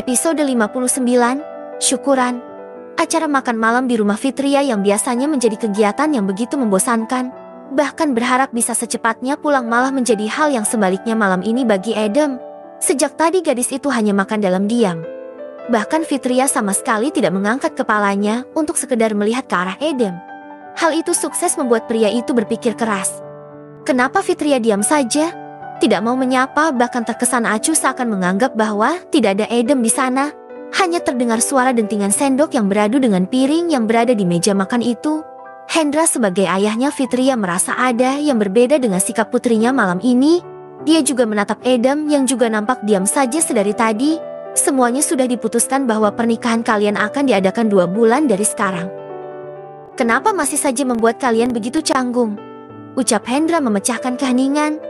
Episode 59, Syukuran. Acara makan malam di rumah Fitria yang biasanya menjadi kegiatan yang begitu membosankan, bahkan berharap bisa secepatnya pulang malah menjadi hal yang sebaliknya malam ini bagi Adam. Sejak tadi gadis itu hanya makan dalam diam. Bahkan Fitria sama sekali tidak mengangkat kepalanya untuk sekedar melihat ke arah Adam. Hal itu sukses membuat pria itu berpikir keras. Kenapa Fitria diam saja? Tidak mau menyapa, bahkan terkesan acuh seakan menganggap bahwa tidak ada Adam di sana. Hanya terdengar suara dentingan sendok yang beradu dengan piring yang berada di meja makan itu. Hendra sebagai ayahnya Fitria merasa ada yang berbeda dengan sikap putrinya malam ini. Dia juga menatap Adam yang juga nampak diam saja sedari tadi. Semuanya sudah diputuskan bahwa pernikahan kalian akan diadakan 2 bulan dari sekarang. Kenapa masih saja membuat kalian begitu canggung? Ucap Hendra memecahkan keheningan.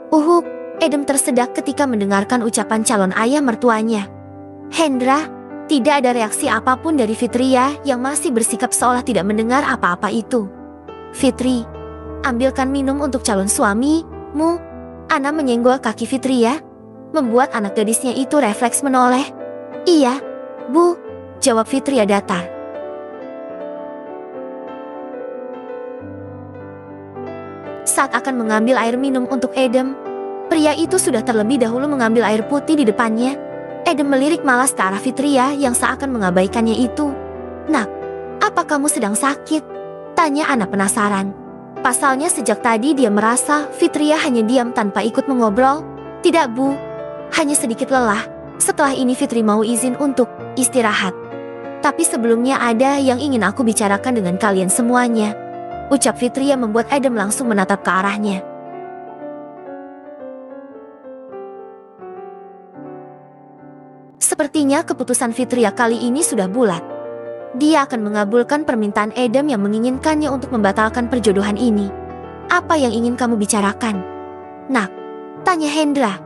Uhuk, Adam tersedak ketika mendengarkan ucapan calon ayah mertuanya. Hendra, tidak ada reaksi apapun dari Fitria yang masih bersikap seolah tidak mendengar apa-apa itu. Fitri, ambilkan minum untuk calon suamimu. Ana menyenggol kaki Fitria, membuat anak gadisnya itu refleks menoleh. Iya, Bu, jawab Fitria datar. Saat akan mengambil air minum untuk Adam, pria itu sudah terlebih dahulu mengambil air putih di depannya. Adam melirik malas ke arah Fitria yang seakan mengabaikannya itu. Nak, apa kamu sedang sakit? Tanya Ana penasaran. Pasalnya sejak tadi dia merasa Fitria hanya diam tanpa ikut mengobrol. Tidak, Bu, hanya sedikit lelah. Setelah ini Fitri mau izin untuk istirahat. Tapi sebelumnya ada yang ingin aku bicarakan dengan kalian semuanya. Ucap Fitria membuat Adam langsung menatap ke arahnya. Sepertinya keputusan Fitria kali ini sudah bulat. Dia akan mengabulkan permintaan Adam yang menginginkannya untuk membatalkan perjodohan ini. Apa yang ingin kamu bicarakan? Nak, tanya Hendra.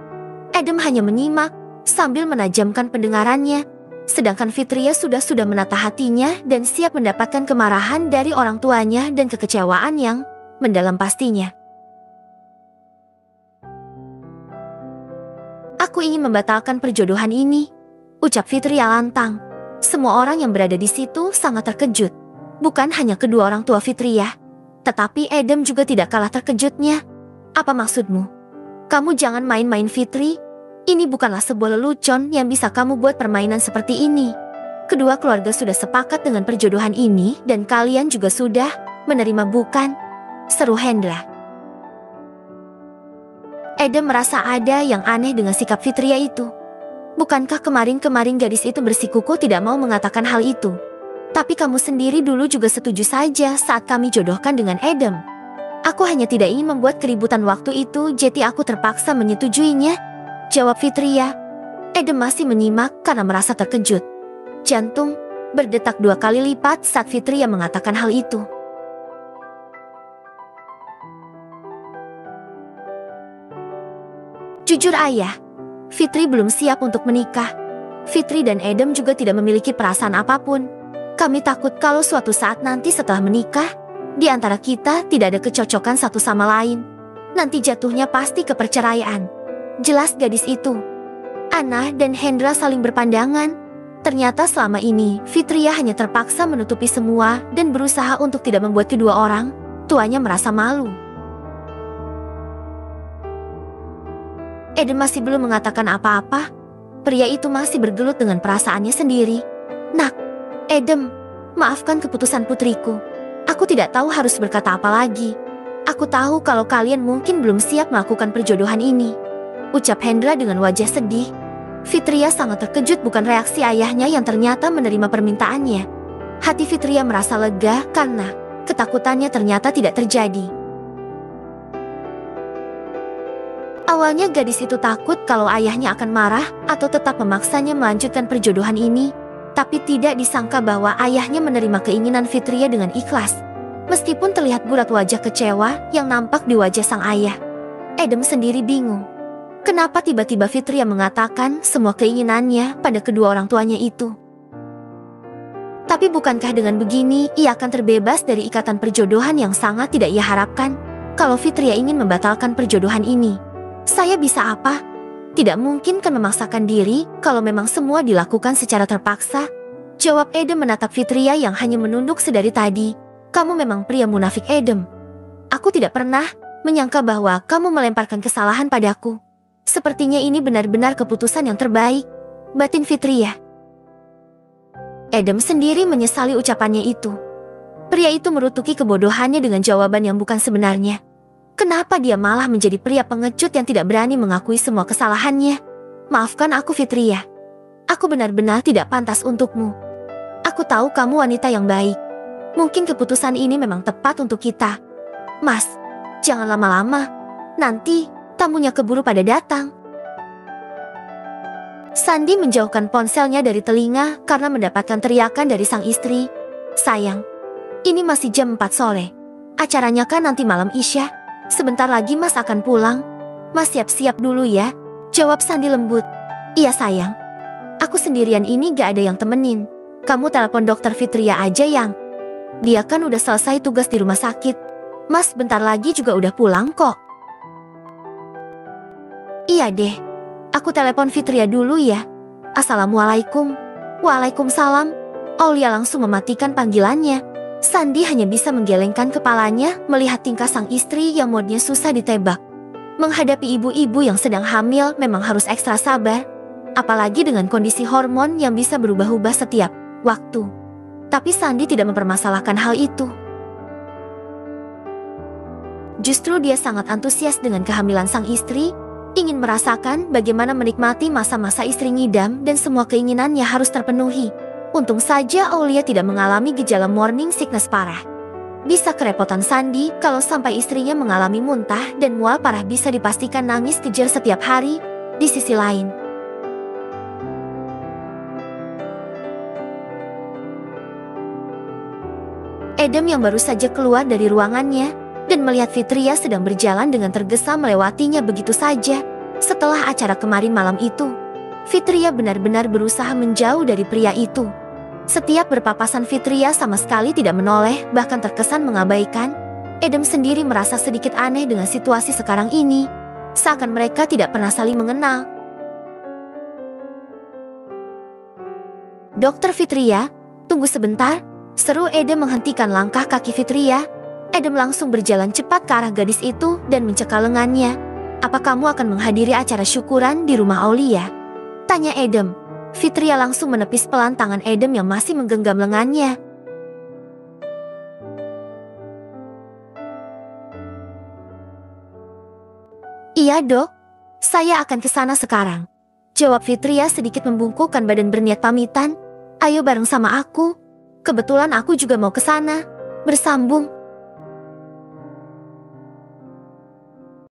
Adam hanya menyimak sambil menajamkan pendengarannya. Sedangkan Fitria sudah menata hatinya dan siap mendapatkan kemarahan dari orang tuanya dan kekecewaan yang mendalam pastinya. Aku ingin membatalkan perjodohan ini, ucap Fitria lantang. Semua orang yang berada di situ sangat terkejut. Bukan hanya kedua orang tua Fitria, tetapi Adam juga tidak kalah terkejutnya. Apa maksudmu? Kamu jangan main-main, Fitri. Ini bukanlah sebuah lelucon yang bisa kamu buat permainan seperti ini. Kedua keluarga sudah sepakat dengan perjodohan ini dan kalian juga sudah menerima, bukan? Seru Hendra. Adam merasa ada yang aneh dengan sikap Fitria itu. Bukankah kemarin gadis itu bersikukuh tidak mau mengatakan hal itu? Tapi kamu sendiri dulu juga setuju saja saat kami jodohkan dengan Adam. Aku hanya tidak ingin membuat keributan waktu itu, jadi aku terpaksa menyetujuinya. Jawab Fitria. Adam masih menyimak karena merasa terkejut. Jantung berdetak 2 kali lipat saat Fitria mengatakan hal itu. Jujur ayah, Fitri belum siap untuk menikah. Fitri dan Adam juga tidak memiliki perasaan apapun. Kami takut kalau suatu saat nanti setelah menikah, di antara kita tidak ada kecocokan satu sama lain. Nanti jatuhnya pasti ke perceraian. Jelas gadis itu. Ana dan Hendra saling berpandangan. Ternyata selama ini Fitria hanya terpaksa menutupi semua dan berusaha untuk tidak membuat kedua orang tuanya merasa malu. Adam masih belum mengatakan apa-apa. Pria itu masih bergelut dengan perasaannya sendiri. Nak, Adam, maafkan keputusan putriku. Aku tidak tahu harus berkata apa lagi. Aku tahu kalau kalian mungkin belum siap melakukan perjodohan ini, ucap Hendra dengan wajah sedih. Fitria sangat terkejut bukan reaksi ayahnya yang ternyata menerima permintaannya. Hati Fitria merasa lega karena ketakutannya ternyata tidak terjadi. Awalnya gadis itu takut kalau ayahnya akan marah atau tetap memaksanya melanjutkan perjodohan ini. Tapi tidak disangka bahwa ayahnya menerima keinginan Fitria dengan ikhlas. Meskipun terlihat bulat wajah kecewa yang nampak di wajah sang ayah. Adam sendiri bingung. Kenapa tiba-tiba Fitria mengatakan semua keinginannya pada kedua orang tuanya itu? Tapi bukankah dengan begini ia akan terbebas dari ikatan perjodohan yang sangat tidak ia harapkan? Kalau Fitria ingin membatalkan perjodohan ini, saya bisa apa? Tidak mungkin kan memaksakan diri kalau memang semua dilakukan secara terpaksa. Jawab Edem menatap Fitria yang hanya menunduk sedari tadi. Kamu memang pria munafik, Edem. Aku tidak pernah menyangka bahwa kamu melemparkan kesalahan padaku. Sepertinya ini benar-benar keputusan yang terbaik, batin Fitria. Edem sendiri menyesali ucapannya itu. Pria itu merutuki kebodohannya dengan jawaban yang bukan sebenarnya. Kenapa dia malah menjadi pria pengecut yang tidak berani mengakui semua kesalahannya? Maafkan aku, Fitria. Aku benar-benar tidak pantas untukmu. Aku tahu kamu wanita yang baik. Mungkin keputusan ini memang tepat untuk kita. Mas, jangan lama-lama. Nanti tamunya keburu pada datang. Sandi menjauhkan ponselnya dari telinga karena mendapatkan teriakan dari sang istri. Sayang, ini masih jam 4 sore. Acaranya kan nanti malam Isya. Sebentar lagi Mas akan pulang. Mas siap-siap dulu ya, jawab Sandi lembut. Iya sayang, aku sendirian ini gak ada yang temenin. Kamu telepon dokter Fitria aja yang. Dia kan udah selesai tugas di rumah sakit. Mas bentar lagi juga udah pulang kok. Iya deh, aku telepon Fitria dulu ya. Assalamualaikum. Waalaikumsalam. Aulia langsung mematikan panggilannya. Sandi hanya bisa menggelengkan kepalanya melihat tingkah sang istri yang moodnya susah ditebak. Menghadapi ibu-ibu yang sedang hamil memang harus ekstra sabar. Apalagi dengan kondisi hormon yang bisa berubah-ubah setiap waktu. Tapi Sandi tidak mempermasalahkan hal itu. Justru dia sangat antusias dengan kehamilan sang istri, ingin merasakan bagaimana menikmati masa-masa istri ngidam dan semua keinginannya harus terpenuhi. Untung saja Aulia tidak mengalami gejala morning sickness parah. Bisa kerepotan Sandi kalau sampai istrinya mengalami muntah dan mual parah, bisa dipastikan nangis kejer setiap hari. Di sisi lain, Edem yang baru saja keluar dari ruangannya dan melihat Fitria sedang berjalan dengan tergesa melewatinya begitu saja. Setelah acara kemarin malam itu, Fitria benar-benar berusaha menjauh dari pria itu. Setiap berpapasan Fitria sama sekali tidak menoleh, bahkan terkesan mengabaikan. Edem sendiri merasa sedikit aneh dengan situasi sekarang ini. Seakan mereka tidak pernah saling mengenal. Dokter Fitria, tunggu sebentar, seru Edem menghentikan langkah kaki Fitria. Edem langsung berjalan cepat ke arah gadis itu dan mencekal lengannya. Apa kamu akan menghadiri acara syukuran di rumah Aulia? Tanya Edem. Fitria langsung menepis pelan tangan Edem yang masih menggenggam lengannya. Iya dok, saya akan ke sana sekarang, jawab Fitria sedikit membungkukkan badan berniat pamitan. Ayo bareng sama aku. Kebetulan aku juga mau ke sana. Bersambung.